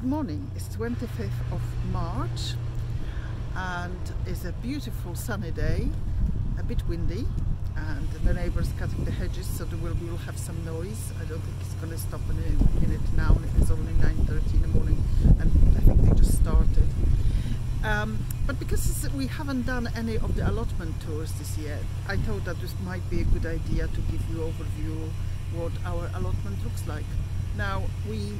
Good morning. It's 25th of March and it's a beautiful sunny day, a bit windy, and the neighbors cutting the hedges, so we will have some noise. I don't think it's going to stop in a minute now. It's only 9:30 in the morning and I think they just started. But because we haven't done any of the allotment tours this year, I thought that this might be a good idea to give you an overview what our allotment looks like. Now, we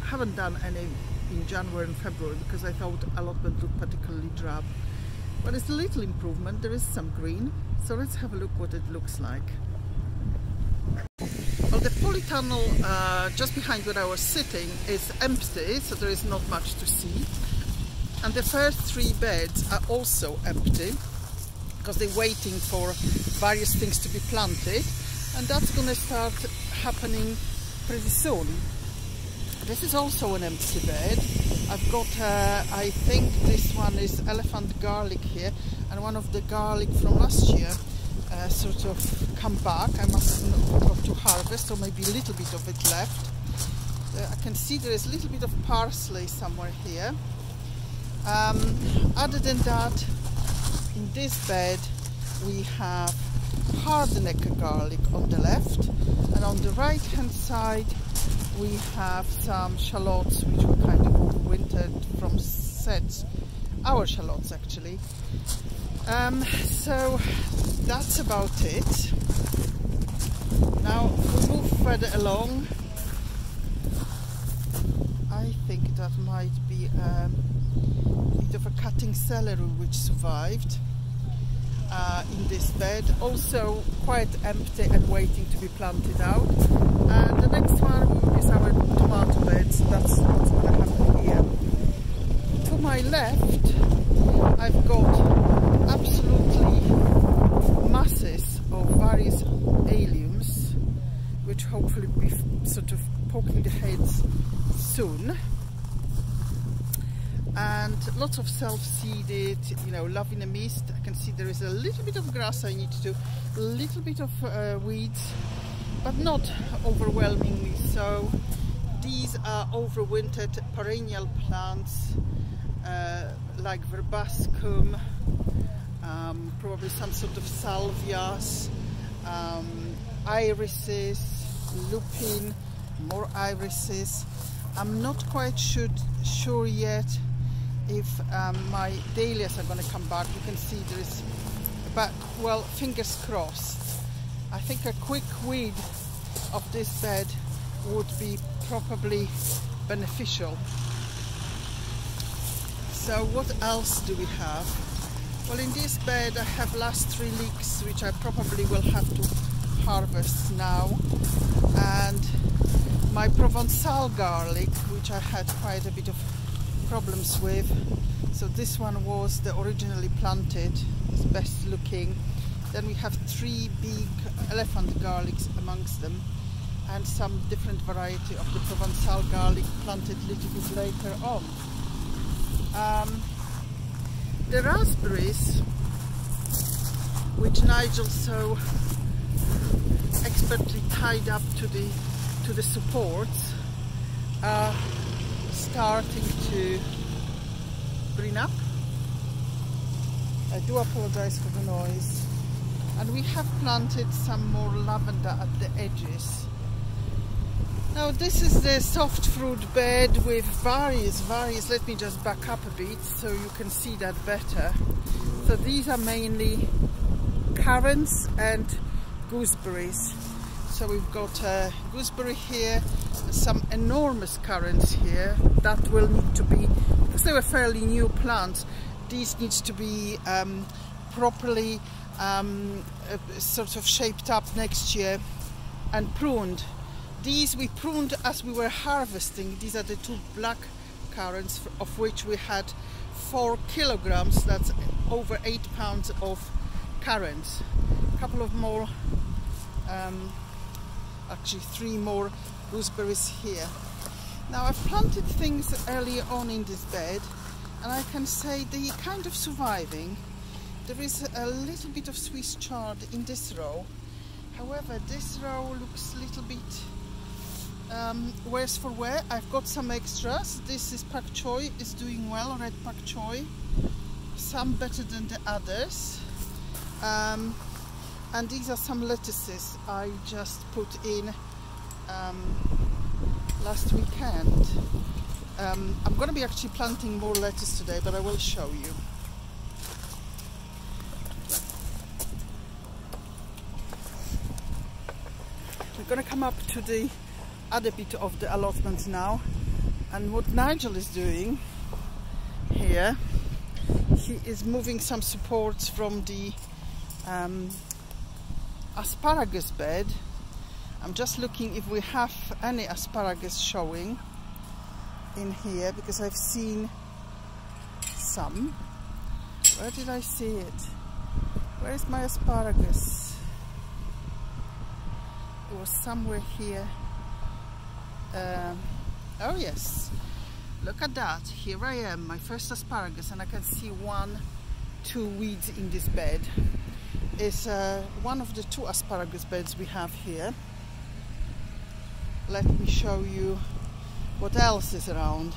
haven't done any in January and February because I thought allotment looked particularly drab. But it's a little improvement, there is some green, so let's have a look what it looks like. Well, the polytunnel just behind where I was sitting is empty, so there is not much to see. And the first three beds are also empty because they're waiting for various things to be planted, and that's going to start happening pretty soon. This is also an empty bed. I've got, I think this one is elephant garlic here, and one of the garlic from last year sort of come back. I must have to harvest, or maybe a little bit of it left. I can see there is a little bit of parsley somewhere here. Other than that, in this bed we have hardneck garlic on the left, and on the right hand side we have some shallots which were kind of overwintered from sets, our shallots actually. So that's about it. Now if we move further along, I think that might be a bit of a cutting celery which survived in this bed, also quite empty and waiting to be planted out. And the next one is our tomato beds. That's what's going to happen here. To my left, I've got absolutely masses of various Alliums, which hopefully will be sort of poking the heads soon. And lots of self-seeded, you know, love in a mist. I can see there is a little bit of grass I need to do, a little bit of weeds, but not overwhelmingly so. These are overwintered perennial plants like verbascum, probably some sort of salvias, irises, lupin, more irises. I'm not quite sure yet if my dahlias are going to come back. You can see there is, but well, fingers crossed. I think a quick weed of this bed would be probably beneficial. So what else do we have? Well, in this bed I have last 3 leeks which I probably will have to harvest now, and my Provençal garlic, which I had quite a bit of problems with. So this one was the originally planted, it's best looking. Then we have 3 big elephant garlics amongst them, and some different variety of the Provençal garlic planted a little bit later on. The raspberries, which Nigel so expertly tied up to the supports, are starting to green up. I do apologize for the noise. And we have planted some more lavender at the edges. Now this is the soft fruit bed with various, let me just back up a bit so you can see that better. So these are mainly currants and gooseberries. So we've got a gooseberry here, some enormous currants here that will need to be, because they were fairly new plants, these needs to be properly sort of shaped up next year and pruned. These we pruned as we were harvesting. These are the 2 black currants, of which we had 4 kilograms, that's over 8 pounds of currants. A couple of more, actually 3 more gooseberries here. Now I've planted things earlier on in this bed, and I can say they're kind of surviving. There is a little bit of Swiss chard in this row. However, this row looks a little bit where's for where. I've got some extras. This is pak choy, is doing well, red pak choy. Some better than the others. And these are some lettuces I just put in last weekend. I'm going to be actually planting more lettuce today, but I will show you. We're going to come up to the other bit of the allotment now, and what Nigel is doing here, he is moving some supports from the asparagus bed. I'm just looking if we have any asparagus showing in here, because I've seen some. Where did I see it? Where is my asparagus? It was somewhere here. Oh yes, look at that. Here I am, my first asparagus, and I can see 1, 2 weeds in this bed. It's one of the 2 asparagus beds we have here. Let me show you what else is around.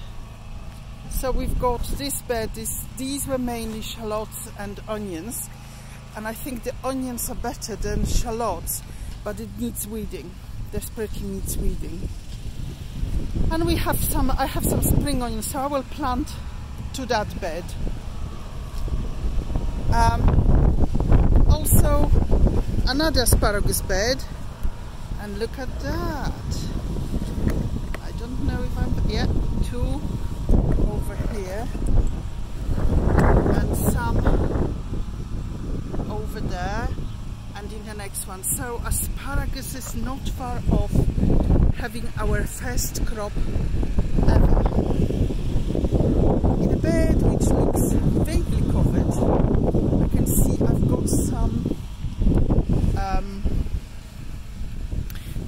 So we've got this bed. These were mainly shallots and onions, and I think the onions are better than shallots, but it needs weeding. Desperately needs weeding. And we have some. I have some spring onions, so I will plant to that bed. Also another asparagus bed, and look at that. I don't know if I'm, yeah, 2 over here and some over there and in the next one. So asparagus is not far off having our first crop ever. In a bed which looks vaguely covered, I can see I've got some,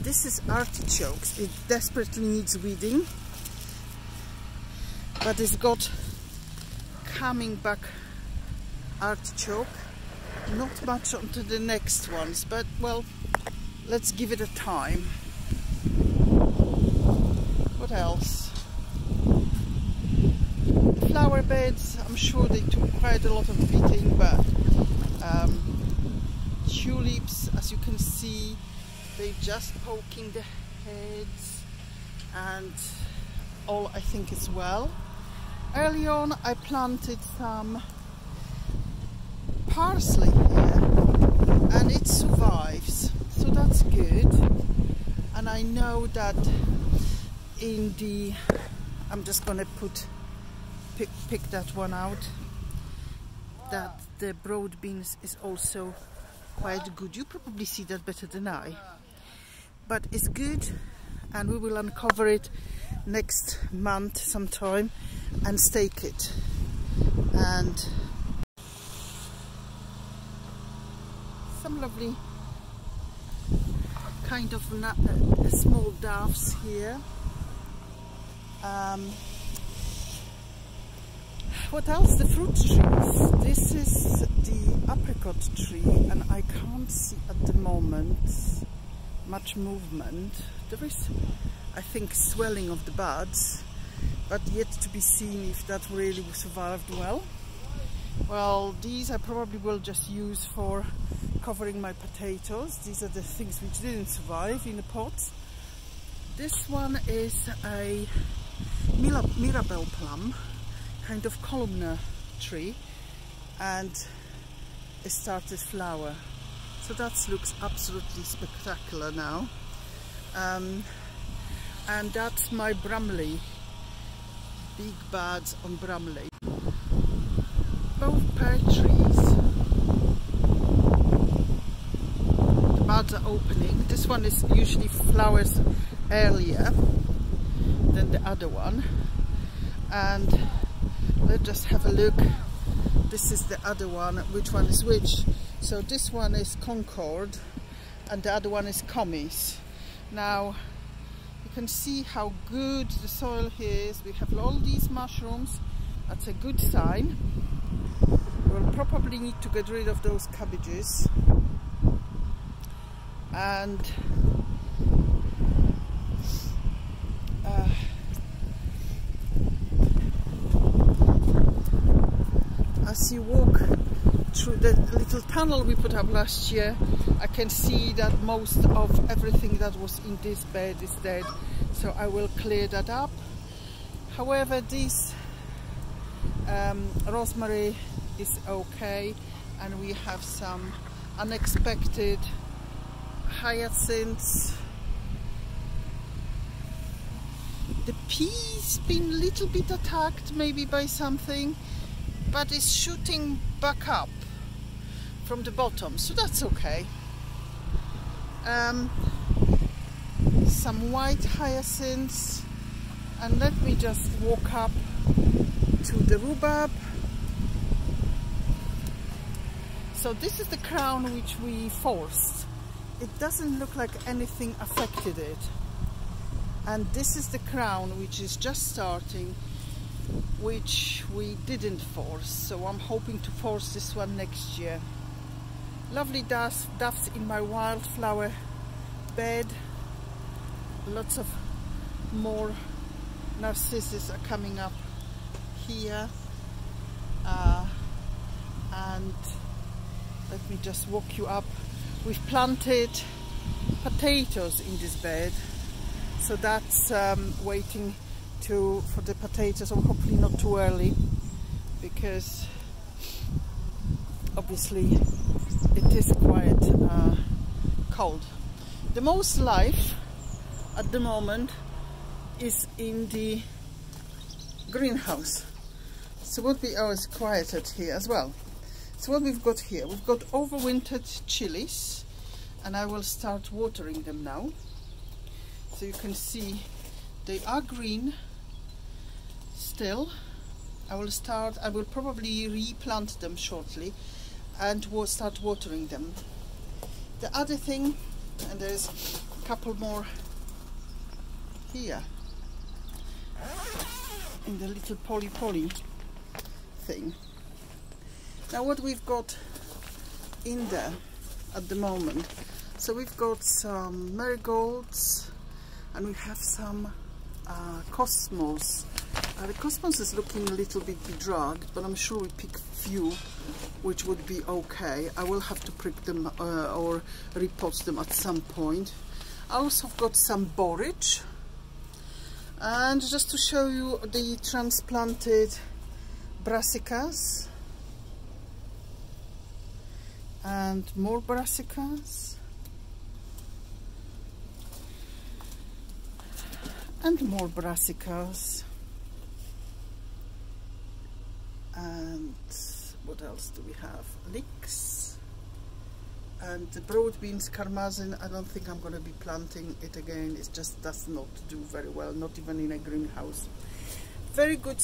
this is artichokes. It desperately needs weeding, but it's got coming back artichoke. Not much onto the next ones, but well, let's give it a time. What else? Flower beds, I'm sure they took quite a lot of beating, but tulips, as you can see, they're just poking the heads, and all I think is well. Early on I planted some parsley here, and it survives, so that's good. And I know that in the, I'm just gonna pick that one out, that the broad beans is also quite good. You probably see that better than I, but it's good, and we will uncover it next month sometime and stake it. And some lovely kind of small doves here. What else? The fruit trees. This is the apricot tree, and I can't see at the moment much movement. There is, I think, swelling of the buds, but yet to be seen if that really survived well. Well, these I probably will just use for covering my potatoes. These are the things which didn't survive in the pots. This one is a Mirabelle plum, kind of columnar tree, and it started flower. So that looks absolutely spectacular now. And that's my Bramley, big buds on Bramley. Both pear trees, the buds are opening. This one is usually flowers earlier than the other one. And let's just have a look. This is the other one. Which one is which? So this one is Concord and the other one is Commies. Now you can see how good the soil here is. We have all these mushrooms. That's a good sign. We'll probably need to get rid of those cabbages. And as you walk through the little tunnel we put up last year, I can see that most of everything that was in this bed is dead, so I will clear that up. However, this rosemary is okay, and we have some unexpected hyacinths. The pea's been a little bit attacked maybe by something, but it's shooting back up from the bottom, so that's okay. Some white hyacinths, and let me just walk up to the rhubarb. So this is the crown which we forced. It doesn't look like anything affected it. And this is the crown which is just starting, which we didn't force, so I'm hoping to force this one next year. Lovely doves in my wildflower bed. Lots of more narcissus are coming up here, and let me just walk you up. We've planted potatoes in this bed, so that's waiting for the potatoes, or hopefully not too early, because obviously it is quite cold. The most life at the moment is in the greenhouse, so what we always quieted here as well. So what we've got here, we've got overwintered chilies, and I will start watering them now. So you can see they are green still. I will probably replant them shortly, and we'll start watering them. The other thing, and there's a couple more here in the little poly thing. Now what we've got in there at the moment, so we've got some marigolds, and we have some cosmos. The cosmos is looking a little bit bedraggled, but I'm sure we pick few which would be okay. I will have to prick them or repot them at some point. I also got some borage, and just to show you the transplanted brassicas, and more brassicas, and more brassicas, and what else do we have? Leeks, and the broad beans karmazin. I don't think I'm going to be planting it again. It just does not do very well, not even in a greenhouse. Very good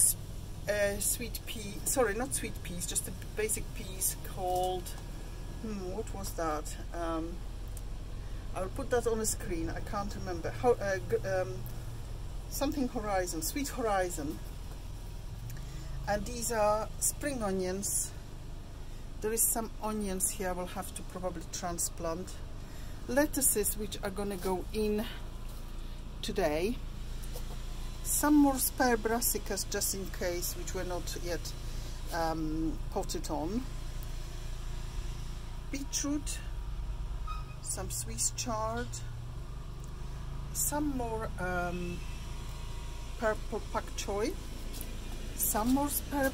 sweet pea, sorry, not sweet peas, just a basic peas called what was that? I'll put that on the screen. I can't remember. Something horizon, sweet horizon. And these are spring onions. There is some onions here I will have to probably transplant. Lettuces which are gonna go in today. Some more spare brassicas just in case, which were not yet potted on. Beetroot, some Swiss chard, some more purple pak choy, some more spare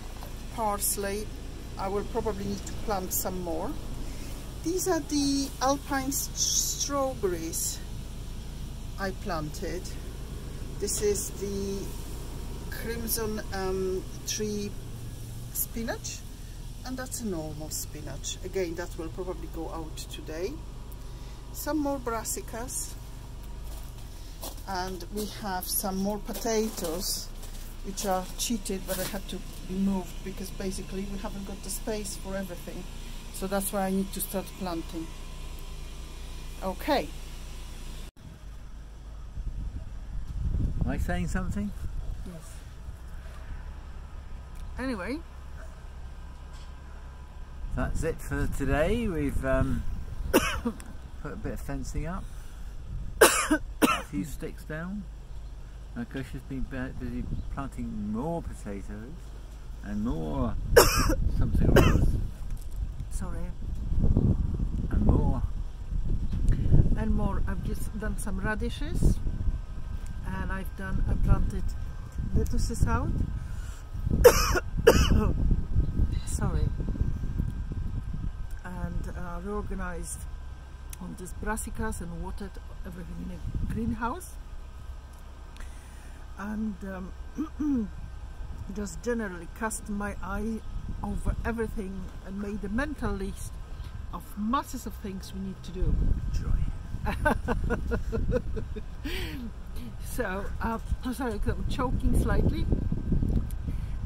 parsley. I will probably need to plant some more. These are the alpine strawberries I planted. This is the crimson tree spinach, and that's a normal spinach. Again, that will probably go out today. Some more brassicas, and we have some more potatoes which are cheated, but I had to be moved because basically we haven't got the space for everything, so that's why I need to start planting. Okay. Am I saying something? Yes. Anyway, that's it for today. We've put a bit of fencing up, a few sticks down, Gosha's been busy planting more potatoes and more something else. Sorry. And more. And more. I've just done some radishes, and I planted lettuces out. Sorry. And reorganized on these brassicas and watered everything in a greenhouse. And just generally cast my eye over everything and made a mental list of masses of things we need to do. Joy. So, sorry, I'm choking slightly.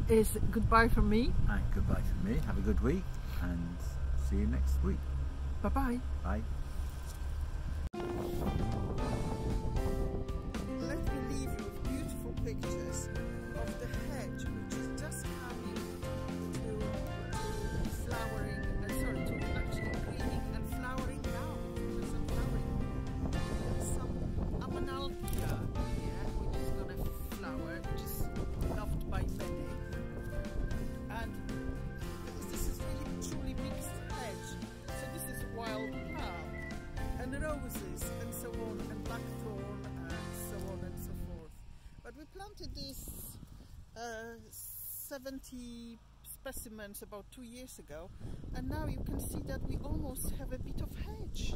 Is goodbye from me. And goodbye from me. Have a good week and see you next week. Bye-bye. Bye. Let me leave you with beautiful pictures of the hedge which is just coming to flowering, to actually greening and flowering now. There's some flowering. There's some amanalkia here which is going to flower, which is loved by many. And this is really truly mixed hedge. So this is wild palm and roses and so on, and blackthorn and so on and so forth. But we planted these 70 specimens about 2 years ago, and now you can see that we almost have a bit of hedge.